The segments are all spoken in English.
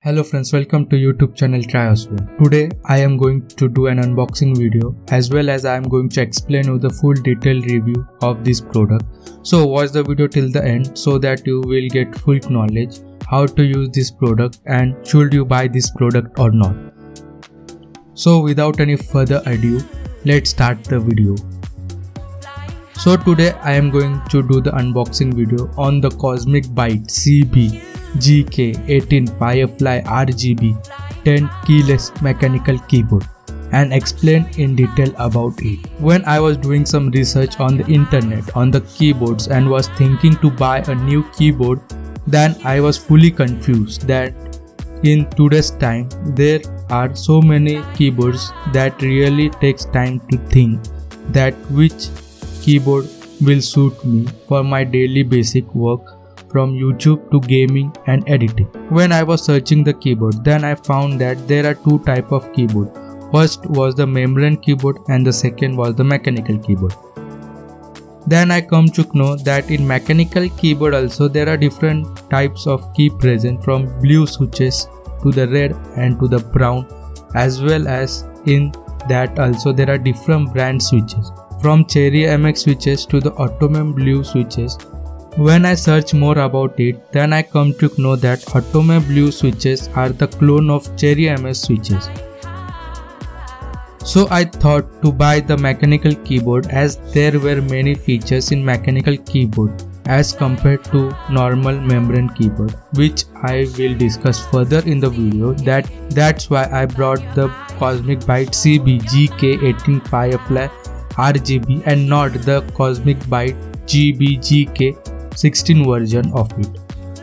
Hello friends, welcome to YouTube channel Triosware. Today I am going to do an unboxing video as well as I am going to explain you the full detailed review of this product. So watch the video till the end so that you will get full knowledge how to use this product and should you buy this product or not. So without any further ado, let's start the video. So today I am going to do the unboxing video on the Cosmic Byte CB-GK18 Firefly RGB 10 keyless mechanical keyboard and explain in detail about it. When I was doing some research on the internet on the keyboards and was thinking to buy a new keyboard, then I was fully confused that in today's time there are so many keyboards that really takes time to think that which keyboard will suit me for my daily basic work from YouTube to gaming and editing. When I was searching the keyboard, then I found that there are two types of keyboard. First was the membrane keyboard and the second was the mechanical keyboard. Then I come to know that in mechanical keyboard also there are different types of key present, from blue switches to the red and to the brown, as well as in that also there are different brand switches, from Cherry MX switches to the Otome Blue switches. When I search more about it, then I come to know that Otome Blue switches are the clone of Cherry MS switches. So I thought to buy the mechanical keyboard as there were many features in mechanical keyboard as compared to normal membrane keyboard, which I will discuss further in the video. That's why I brought the Cosmic Byte CB-GK18 Firefly RGB and not the Cosmic Byte GB-GK16 version of it.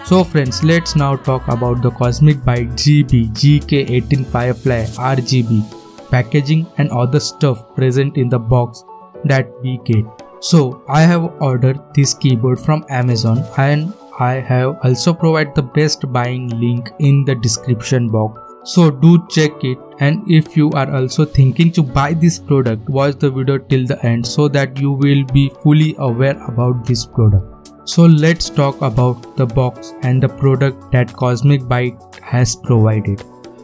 So friends, let's now talk about the Cosmic Byte GB-GK18 Firefly RGB packaging and other stuff present in the box that we get. So I have ordered this keyboard from Amazon and I have also provided the best buying link in the description box. So do check it, and if you are also thinking to buy this product, watch the video till the end so that you will be fully aware about this product. So let's talk about the box and the product that Cosmic Byte has provided.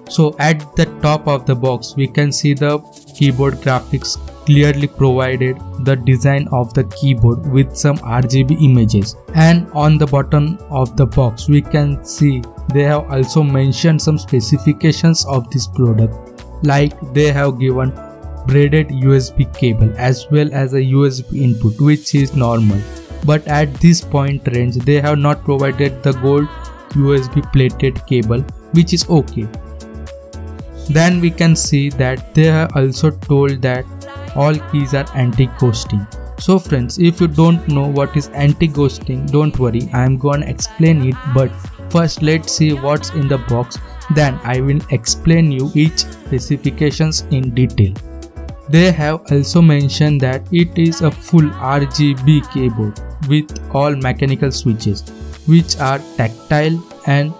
So at the top of the box we can see the keyboard graphics clearly provided, the design of the keyboard with some RGB images, and on the bottom of the box we can see they have also mentioned some specifications of this product, like they have given braided USB cable as well as a USB input, which is normal, but at this point range they have not provided the gold USB plated cable, which is okay. Then we can see that they have also told that all keys are anti-ghosting. So friends, if you don't know what is anti-ghosting, don't worry, I am gonna explain it, but first let's see what's in the box, then I will explain you each specifications in detail. They have also mentioned that it is a full RGB keyboard with all mechanical switches which are tactile and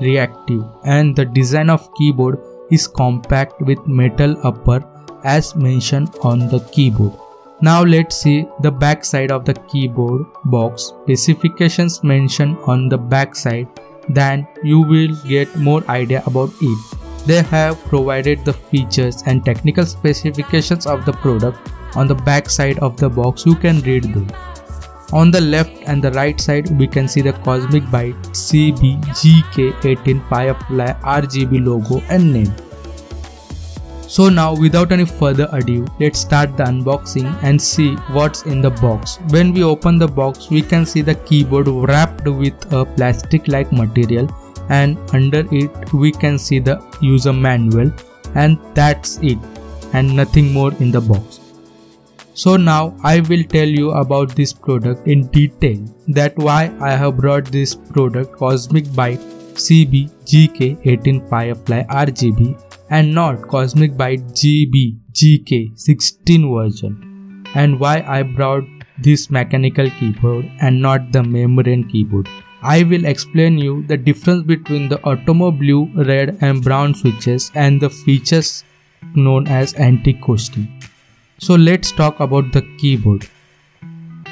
reactive, and the design of keyboard is compact with metal upper as mentioned on the keyboard. Now let's see the back side of the keyboard box. Specifications mentioned on the back side, then you will get more idea about it. They have provided the features and technical specifications of the product on the back side of the box. You can read them. On the left and the right side we can see the Cosmic Byte CB-GK18 Firefly RGB logo and name. So now without any further ado, let's start the unboxing and see what's in the box. When we open the box we can see the keyboard wrapped with a plastic like material, and under it we can see the user manual, and that's it, and nothing more in the box. So now I will tell you about this product in detail, that why I have brought this product Cosmic Byte CB-GK18 Firefly RGB and not Cosmic Byte GB-GK16 version, and why I brought this mechanical keyboard and not the membrane keyboard. I will explain you the difference between the Otome Blue, red and brown switches and the features known as anti-ghosting. So let's talk about the keyboard.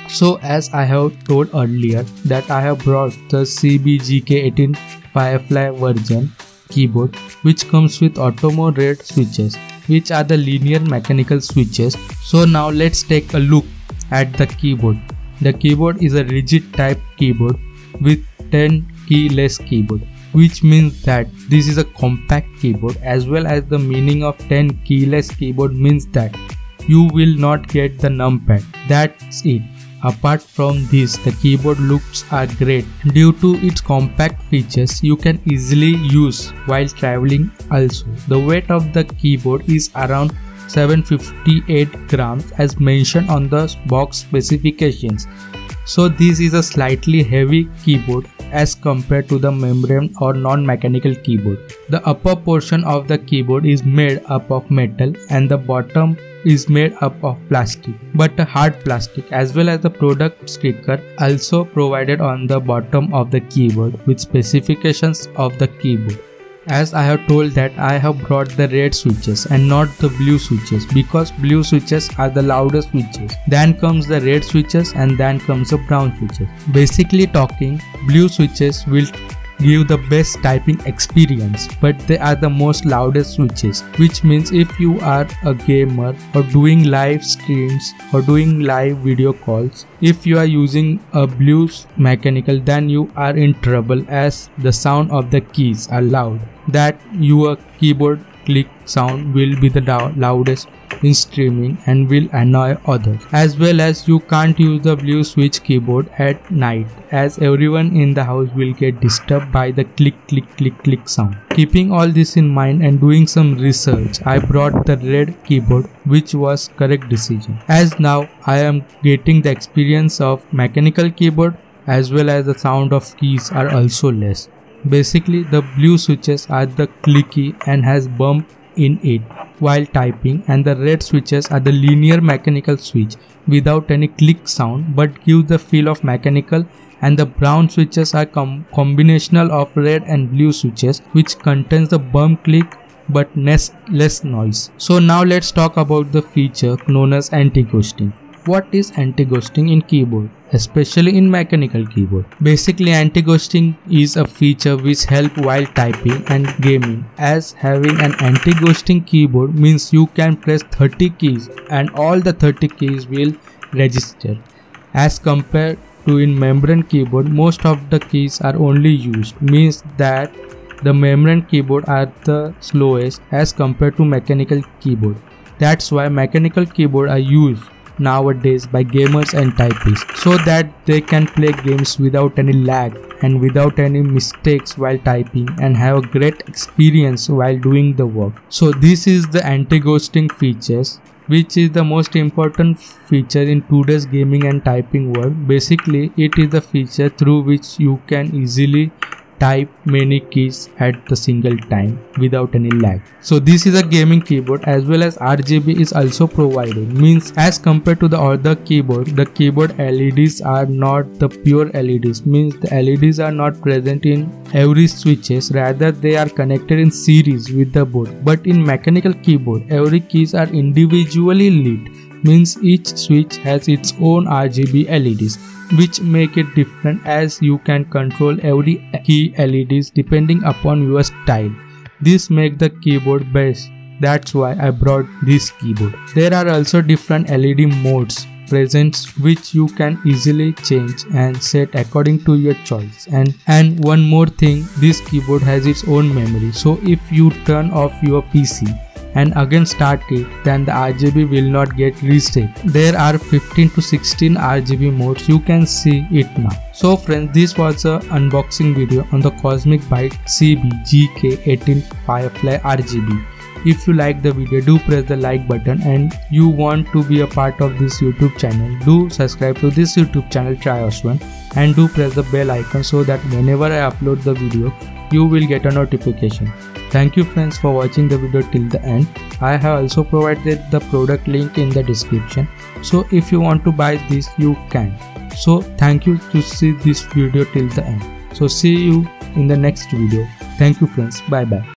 So as I have told earlier that I have brought the CB-GK18 Firefly version keyboard, which comes with Automo Red switches, which are the linear mechanical switches. So now let's take a look at the keyboard. The keyboard is a rigid type keyboard with 10 keyless keyboard, which means that this is a compact keyboard, as well as the meaning of 10 keyless keyboard means that you will not get the numpad. That's it. Apart from this, the keyboard looks are great. Due to its compact features, you can easily use while traveling also. The weight of the keyboard is around 758 grams as mentioned on the box specifications. So this is a slightly heavy keyboard as compared to the membrane or non-mechanical keyboard. The upper portion of the keyboard is made up of metal and the bottom is made up of plastic, but a hard plastic, as well as the product sticker also provided on the bottom of the keyboard with specifications of the keyboard. As I have told that I have brought the red switches and not the blue switches, because blue switches are the loudest switches. Then comes the red switches and then comes the brown switches. Basically talking, blue switches will give the best typing experience, but they are the most loudest switches, which means if you are a gamer or doing live streams or doing live video calls, if you are using a blue mechanical, then you are in trouble as the sound of the keys are loud. That your keyboard click sound will be the loudest in streaming and will annoy others. As well as you can't use the blue switch keyboard at night, as everyone in the house will get disturbed by the click click click click sound. Keeping all this in mind and doing some research, I brought the red keyboard, which was correct decision, as now I am getting the experience of mechanical keyboard, as well as the sound of keys are also less. Basically, the blue switches are the clicky and has bump in it while typing, and the red switches are the linear mechanical switch without any click sound but give the feel of mechanical, and the brown switches are combinational of red and blue switches, which contains the bump click but less noise. So now let's talk about the feature known as anti-ghosting. What is anti-ghosting in keyboard, especially in mechanical keyboard? Basically, anti-ghosting is a feature which helps while typing and gaming, as having an anti-ghosting keyboard means you can press 30 keys and all the 30 keys will register, as compared to in membrane keyboard most of the keys are only used, means that the membrane keyboard are the slowest as compared to mechanical keyboard. That's why mechanical keyboard are used nowadays by gamers and typists, so that they can play games without any lag and without any mistakes while typing and have a great experience while doing the work. So this is the anti-ghosting features, which is the most important feature in today's gaming and typing world. Basically, it is the feature through which you can easily type many keys at the single time without any lag. So this is a gaming keyboard, as well as RGB is also provided, means as compared to the other keyboard, the keyboard LEDs are not the pure LEDs, means the LEDs are not present in every switches, rather they are connected in series with the board. But in mechanical keyboard, every keys are individually lit, means each switch has its own RGB LEDs, which make it different, as you can control every key LEDs depending upon your style. This makes the keyboard best. That's why I brought this keyboard. There are also different LED modes present, which you can easily change and set according to your choice. And one more thing, this keyboard has its own memory, so if you turn off your PC and again start it, then the RGB will not get reset. There are 15 to 16 RGB modes, you can see it now. So friends, this was a unboxing video on the Cosmic Byte CB GK18 Firefly RGB. If you like the video, do press the like button, and you want to be a part of this YouTube channel, do subscribe to this YouTube channel Trios1, and do press the bell icon so that whenever I upload the video, you will get a notification. Thank you friends for watching the video till the end. I have also provided the product link in the description, so if you want to buy this, you can. So thank you to see this video till the end. So see you in the next video. Thank you friends. Bye bye.